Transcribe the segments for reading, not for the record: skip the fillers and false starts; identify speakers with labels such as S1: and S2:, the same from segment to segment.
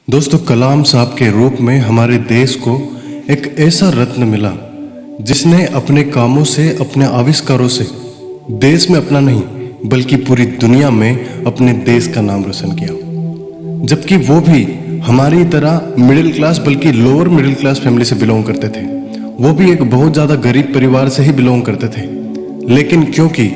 S1: दोस्तों, कलाम साहब के रूप में हमारे देश को एक ऐसा रत्न मिला जिसने अपने कामों से, अपने आविष्कारों से देश में अपना नहीं बल्कि पूरी दुनिया में अपने देश का नाम रोशन किया। जबकि वो भी हमारी तरह मिडिल क्लास बल्कि लोअर मिडिल क्लास फैमिली से बिलोंग करते थे। वो भी एक बहुत ज़्यादा गरीब परिवार से ही बिलोंग करते थे, लेकिन क्योंकि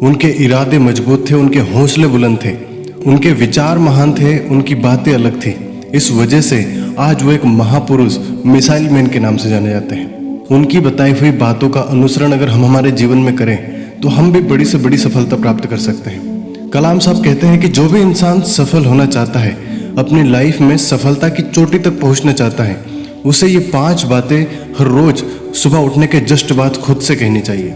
S1: उनके इरादे मजबूत थे, उनके हौसले बुलंद थे, उनके विचार महान थे, उनकी बातें अलग थी, इस वजह से आज वो एक महापुरुष मिसाइल मैन के नाम से जाने जाते हैं। उनकी बताई हुई बातों का अनुसरण अगर हम हमारे जीवन में करें तो हम भी बड़ी से बड़ी सफलता प्राप्त कर सकते हैं। कलाम साहब कहते हैं कि जो भी इंसान सफल होना चाहता है, अपनी लाइफ में सफलता की चोटी तक पहुंचना चाहता है, उसे ये 5 बातें हर रोज सुबह उठने के जस्ट बाद खुद से कहनी चाहिए।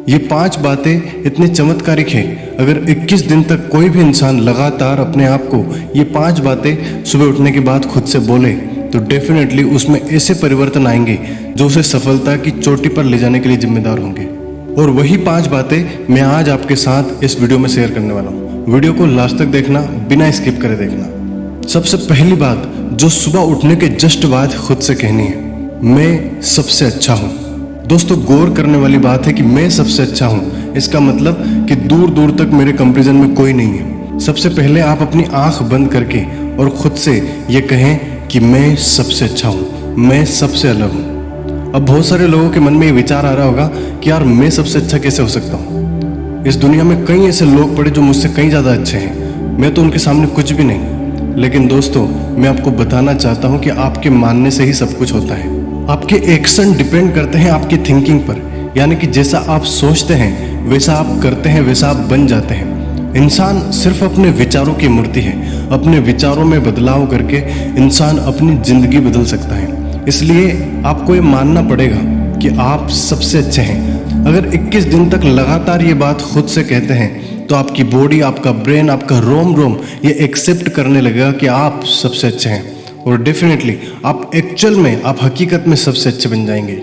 S1: ये 5 बातें इतने चमत्कारिक हैं, अगर 21 दिन तक कोई भी इंसान लगातार अपने आप को ये 5 बातें सुबह उठने के बाद खुद से बोले तो डेफिनेटली उसमें ऐसे परिवर्तन आएंगे जो उसे सफलता की चोटी पर ले जाने के लिए जिम्मेदार होंगे। और वही 5 बातें मैं आज आपके साथ इस वीडियो में शेयर करने वाला हूँ। वीडियो को लास्ट तक देखना, बिना स्किप करे देखना। सबसे पहली बात जो सुबह उठने के जस्ट बाद खुद से कहनी है, मैं सबसे अच्छा हूँ। दोस्तों, गौर करने वाली बात है कि मैं सबसे अच्छा हूँ, इसका मतलब कि दूर दूर तक मेरे कंपैरिजन में कोई नहीं है। सबसे पहले आप अपनी आंख बंद करके और खुद से ये कहें कि मैं सबसे अच्छा हूँ, मैं सबसे अलग हूँ। अब बहुत सारे लोगों के मन में ये विचार आ रहा होगा कि यार मैं सबसे अच्छा कैसे हो सकता हूँ। इस दुनिया में कई ऐसे लोग पड़े जो मुझसे कहीं ज़्यादा अच्छे हैं, मैं तो उनके सामने कुछ भी नहीं। लेकिन दोस्तों, मैं आपको बताना चाहता हूँ कि आपके मानने से ही सब कुछ होता है। आपके एक्शन डिपेंड करते हैं आपकी थिंकिंग पर, यानी कि जैसा आप सोचते हैं वैसा आप करते हैं, वैसा आप बन जाते हैं। इंसान सिर्फ अपने विचारों की मूर्ति है। अपने विचारों में बदलाव करके इंसान अपनी जिंदगी बदल सकता है। इसलिए आपको ये मानना पड़ेगा कि आप सबसे अच्छे हैं। अगर 21 दिन तक लगातार ये बात खुद से कहते हैं तो आपकी बॉडी, आपका ब्रेन, आपका रोम रोम ये एक्सेप्ट करने लगेगा कि आप सबसे अच्छे हैं, और डेफिनेटली आप एक्चुअल में, आप हकीकत में सबसे अच्छे बन जाएंगे।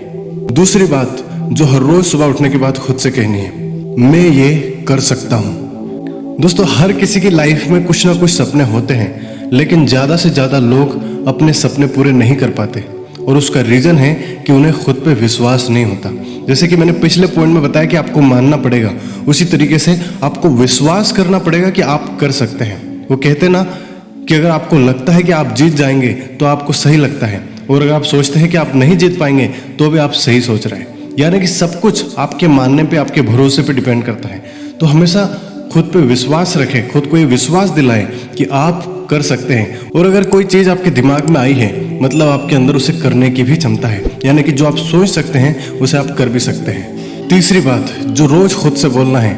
S1: दूसरी बात जो हर रोज सुबह उठने के बाद खुद से कहनी है, मैं ये कर सकता हूँ। दोस्तों, हर किसी की लाइफ में कुछ ना कुछ सपने होते हैं, लेकिन ज़्यादा से ज़्यादा लोग अपने सपने पूरे नहीं कर पाते, और उसका रीज़न है कि उन्हें खुद पे विश्वास नहीं होता। जैसे कि मैंने पिछले पॉइंट में बताया कि आपको मानना पड़ेगा, उसी तरीके से आपको विश्वास करना पड़ेगा कि आप कर सकते हैं। वो कहते ना कि अगर आपको लगता है कि आप जीत जाएंगे तो आपको सही लगता है, और अगर आप सोचते हैं कि आप नहीं जीत पाएंगे तो भी आप सही सोच रहे हैं। यानी कि सब कुछ आपके मानने पे, आपके भरोसे पे डिपेंड करता है। तो हमेशा खुद पे विश्वास रखें, खुद को ये विश्वास दिलाएं कि आप कर सकते हैं। और अगर कोई चीज़ आपके दिमाग में आई है, मतलब आपके अंदर उसे करने की भी क्षमता है, यानी कि जो आप सोच सकते हैं उसे आप कर भी सकते हैं। तीसरी बात जो रोज खुद से बोलना है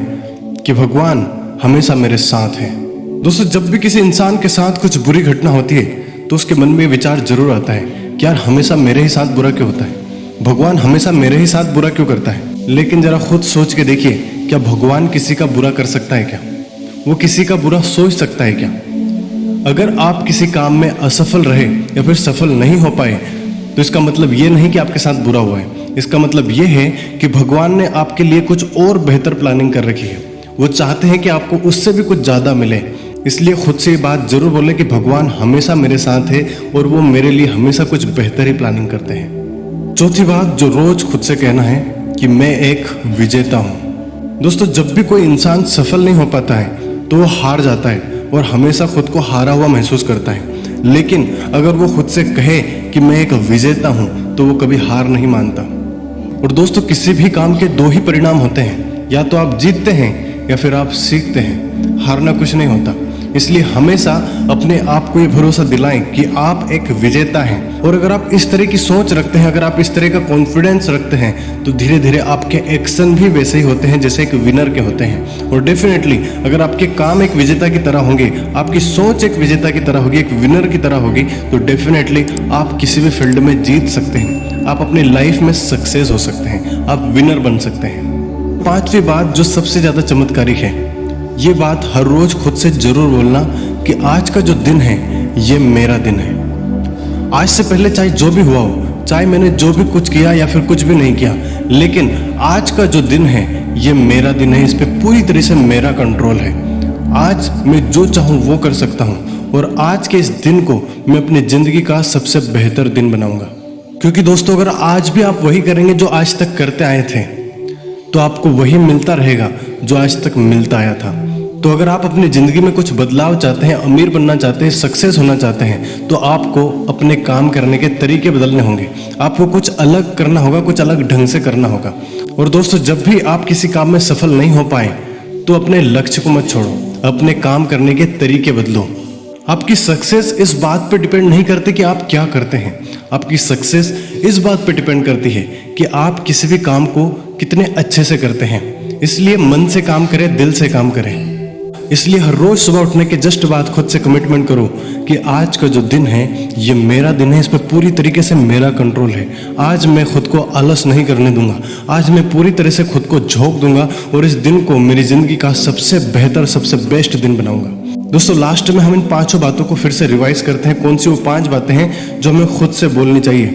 S1: कि भगवान हमेशा मेरे साथ है। दोस्तों, जब भी किसी इंसान के साथ कुछ बुरी घटना होती है तो उसके मन में विचार जरूर आता है कि यार हमेशा मेरे ही साथ बुरा क्यों होता है, भगवान हमेशा मेरे ही साथ बुरा क्यों करता है। लेकिन जरा खुद सोच के देखिए, क्या भगवान किसी का बुरा कर सकता है क्या? वो किसी का बुरा सोच सकता है क्या? अगर आप किसी काम में असफल रहे या फिर सफल नहीं हो पाए तो इसका मतलब ये नहीं कि आपके साथ बुरा हुआ है। इसका मतलब ये है कि भगवान ने आपके लिए कुछ और बेहतर प्लानिंग कर रखी है। वो चाहते हैं कि आपको उससे भी कुछ ज़्यादा मिले। इसलिए खुद से ये बात जरूर बोले कि भगवान हमेशा मेरे साथ है और वो मेरे लिए हमेशा कुछ बेहतर ही प्लानिंग करते हैं। चौथी बात जो रोज खुद से कहना है कि मैं एक विजेता हूँ। दोस्तों, जब भी कोई इंसान सफल नहीं हो पाता है तो वो हार जाता है और हमेशा खुद को हारा हुआ महसूस करता है। लेकिन अगर वो खुद से कहे कि मैं एक विजेता हूँ तो वो कभी हार नहीं मानता। और दोस्तों, किसी भी काम के 2 ही परिणाम होते हैं, या तो आप जीतते हैं या फिर आप सीखते हैं। हारना कुछ नहीं होता। इसलिए हमेशा अपने आप को ये भरोसा दिलाएं कि आप एक विजेता हैं। और अगर आप इस तरह की सोच रखते हैं, अगर आप इस तरह का कॉन्फिडेंस रखते हैं तो धीरे धीरे आपके एक्शन भी वैसे ही होते हैं जैसे एक विनर के होते हैं। और डेफिनेटली अगर आपके काम एक विजेता की तरह होंगे, आपकी सोच एक विजेता की तरह होगी, एक विनर की तरह होगी, तो डेफिनेटली आप किसी भी फील्ड में जीत सकते हैं। आप अपनी लाइफ में सक्सेस हो सकते हैं, आप विनर बन सकते हैं। 5वीं बात जो सबसे ज़्यादा चमत्कारिक है, ये बात हर रोज खुद से जरूर बोलना कि आज का जो दिन है ये मेरा दिन है। आज से पहले चाहे जो भी हुआ हो, चाहे मैंने जो भी कुछ किया या फिर कुछ भी नहीं किया, लेकिन आज का जो दिन है ये मेरा दिन है। इस पे पूरी तरह से मेरा कंट्रोल है। आज मैं जो चाहूँ वो कर सकता हूँ, और आज के इस दिन को मैं अपनी ज़िंदगी का सबसे बेहतर दिन बनाऊंगा। क्योंकि दोस्तों, अगर आज भी आप वही करेंगे जो आज तक करते आए थे, तो आपको वही मिलता रहेगा जो आज तक मिलता आया था। तो अगर आप अपनी ज़िंदगी में कुछ बदलाव चाहते हैं, अमीर बनना चाहते हैं, सक्सेस होना चाहते हैं, तो आपको अपने काम करने के तरीके बदलने होंगे। आपको कुछ अलग करना होगा, कुछ अलग ढंग से करना होगा। और दोस्तों, जब भी आप किसी काम में सफल नहीं हो पाए तो अपने लक्ष्य को मत छोड़ो, अपने काम करने के तरीके बदलो। आपकी सक्सेस इस बात पर डिपेंड नहीं करती कि आप क्या करते हैं, आपकी सक्सेस इस बात पर डिपेंड करती है कि आप किसी भी काम को कितने अच्छे से करते हैं। इसलिए मन से काम करें, दिल से काम करें। इसलिए हर रोज सुबह उठने के जस्ट बाद खुद से कमिटमेंट करो कि आज का जो दिन है ये मेरा दिन है, इस पर पूरी तरीके से मेरा कंट्रोल है। आज मैं खुद को आलस नहीं करने दूंगा, आज मैं पूरी तरह से खुद को झोंक दूंगा और इस दिन को मेरी जिंदगी का सबसे बेहतर, सबसे बेस्ट दिन बनाऊंगा। दोस्तों, लास्ट में हम इन 5 बातों को फिर से रिवाइज करते हैं। कौन सी वो 5 बातें हैं जो हमें खुद से बोलनी चाहिए।